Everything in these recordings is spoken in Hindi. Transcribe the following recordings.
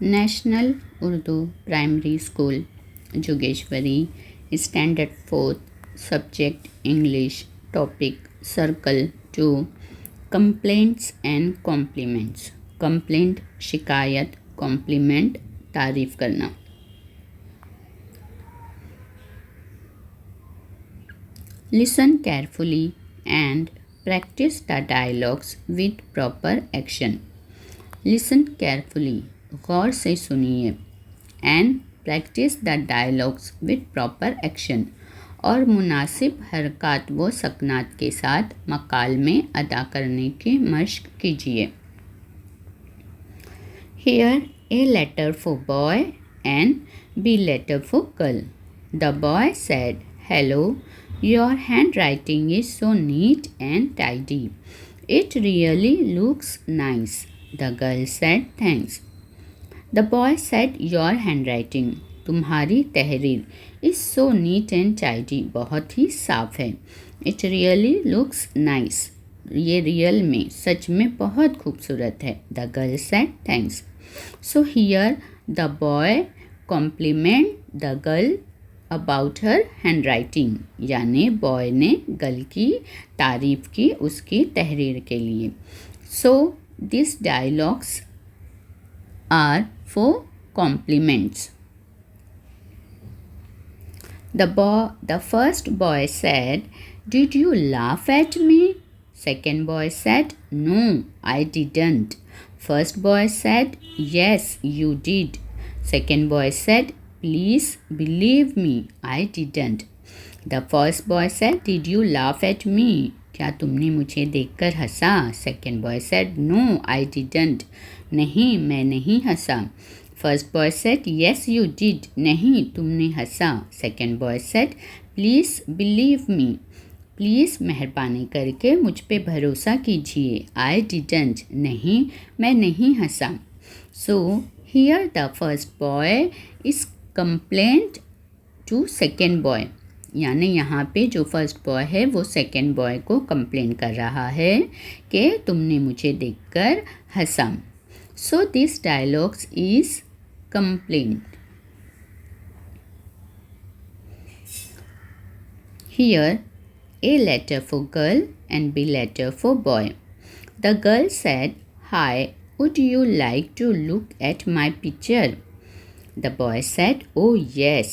National Urdu primary school Jogeshwari, standard fourth, subject English, topic circle 2, complaints and compliments. Complaint शिकायत, कॉम्प्लीमेंट तारीफ करना। Listen carefully and practice the dialogues with proper action. Listen carefully, गौर से सुनिए, and practice the dialogues with proper action, और मुनासिब हरकत व सकनात के साथ मकाल में अदा करने की मशक कीजिए। Here a letter for boy and B letter for girl. The boy said, "Hello, your handwriting is so neat and tidy. It really looks nice." The girl said, "Thanks." The boy said, "Your handwriting, तुम्हारी तहरीर is so neat and tidy, बहुत ही साफ है। It really looks nice, ये रियल में सच में बहुत खूबसूरत है। The girl said, "Thanks." So here the boy compliment the girl about her handwriting, यानी बॉय ने गर्ल की तारीफ की उसकी तहरीर के लिए। So these dialogues are for compliments. The first boy said, "Did you laugh at me?" Second boy said, "No, I didn't." First boy said, "Yes, you did." Second boy said, "Please believe me, I didn't." The first boy said, "Did you laugh at me?" क्या तुमने मुझे देखकर हंसा? Second boy said, "No, I didn't." नहीं, मैं नहीं हंसा। First boy said, "Yes, you did." नहीं, तुमने हंसा। Second boy said, "Please believe me." Please मेहरबानी करके मुझ पे भरोसा कीजिए। I didn't. नहीं, मैं नहीं हंसा। So here the first boy is complained to second boy, यानी यहाँ पे जो फर्स्ट बॉय है वो सेकेंड बॉय को कंप्लेन कर रहा है कि तुमने मुझे देखकर हंसा। So this dialogues is complaint. Here A letter for girl and B letter for boy. The girl said, "Hi, would you like to look at my picture?" The boy said, "Oh yes,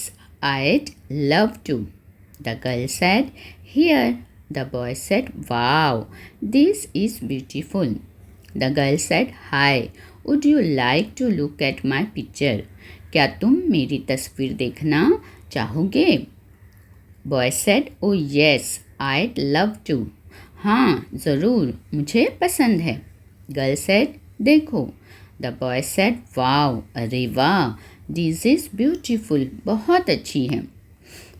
I'd love to." The girl said, "Here." The boy said, "Wow, this is beautiful." The girl said, "Hi, would you like to look at my picture?" क्या तुम मेरी तस्वीर देखना चाहोगे? Boy said, "Oh yes, I'd love to." हाँ, ज़रूर, मुझे पसंद है। Girl said, देखो। The boy said, "Wow, अरे वाह, this is beautiful, बहुत अच्छी है."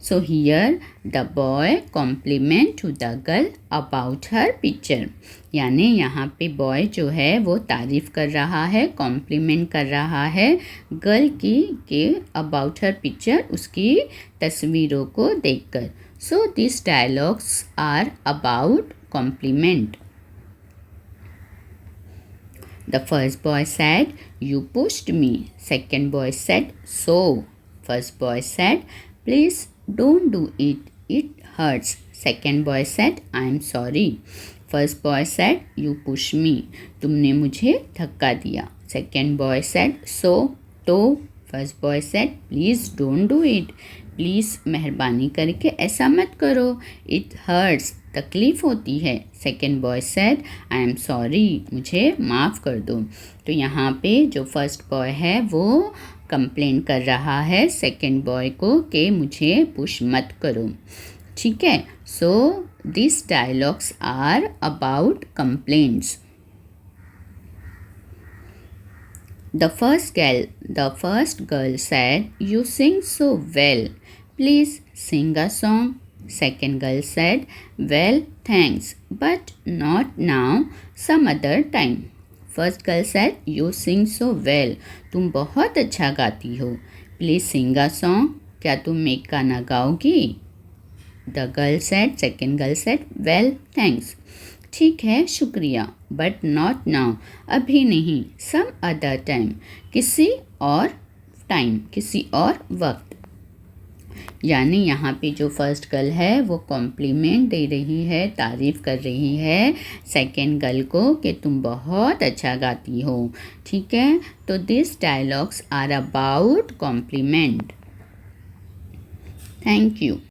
So here the boy compliment to the girl about her picture, यानी यहाँ पे बॉय जो है वो तारीफ़ कर रहा है, कॉम्प्लीमेंट कर रहा है गर्ल की के अबाउट हर पिक्चर, उसकी तस्वीरों को देखकर। So this dialogues are about compliment. The first boy said, "You pushed me." Second boy said, "So." First boy said, "Please don't do it. It hurts." Second boy said, "I'm sorry." First boy said, "You push me." तुमने मुझे धक्का दिया। Second boy said, "So." तो First boy said, "Please don't do it." Please मेहरबानी करके ऐसा मत करो। It hurts. तकलीफ़ होती है। Second boy said, "I am sorry." मुझे माफ़ कर दो। तो यहाँ पे जो फर्स्ट बॉय है वो कंप्लेन कर रहा है सेकेंड बॉय को कि मुझे पुश मत करो। ठीक है। So this dialogues are about complaints. The first girl said, "You sing so well. Please sing a song." Second girl said, "Well, thanks, but not now, some other time." First girl said, "You sing so well." तुम बहुत अच्छा गाती हो। Please sing a song. क्या तुम एक गाना गाओगी? The girl said, second girl said, "Well, thanks." ठीक है, शुक्रिया, बट नॉट नाउ, अभी नहीं, सम अदर टाइम, किसी और वक्त। यानी यहाँ पे जो फर्स्ट गर्ल है वो कॉम्प्लीमेंट दे रही है, तारीफ़ कर रही है सेकेंड गर्ल को कि तुम बहुत अच्छा गाती हो। ठीक है, तो this dialogues are about compliment. Thank you.